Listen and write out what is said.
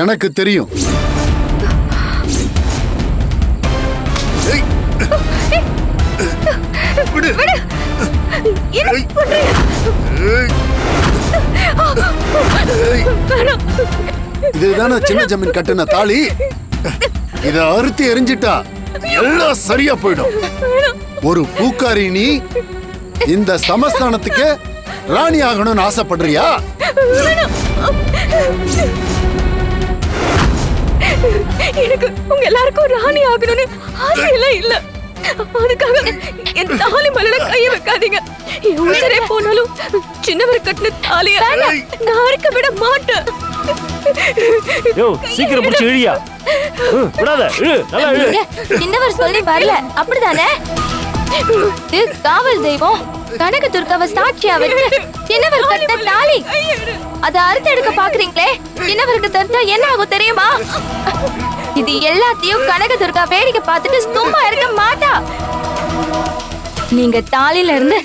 எனக்கு தெரியும். இதுதானே சின்ன ஜமீன் கட்டுன தாலி. இத அறுத்து எரிஞ்சிட்டா எல்லாம் சரியா போயிடும். ஒரு பூக்காரி நீ இந்த சமஸ்தானத்துக்கு ராணி ஆகணும்னு ஆசைப்படுறியா? எனக்கு உங்க எல்லாருக்கும் ராணி ஆகணும்னு ஆசையெல்லாம் இல்ல. அதுக்காக என் தாலி மேல கைய வைக்காதீங்க. என் உயிரே போனாலும் சின்னவர் கட்டின தாலிய நான் அறுக்க விட மாட்டேன். யோ சீக்கிரம் புடிச்சு இழியா. விடாத இழு, நல்லா இழு. சின்னவர் சொல்லி வரல அப்படிதானே? காவல் தெய்வம் கனக துர்காவை சாட்சியா வச்சு சின்னவர் கட்டின தாலி அதை அறுத்து எடுக்க பாக்குறீங்களே. சின்னவருக்கு தெரிஞ்சா என்ன ஆகும் தெரியுமா? இது எல்லாத்தையும் கனக துர்கா வேடிக்கை பார்த்துட்டு சும்மா இருக்க மாட்டா. நீங்க தாலில இருந்து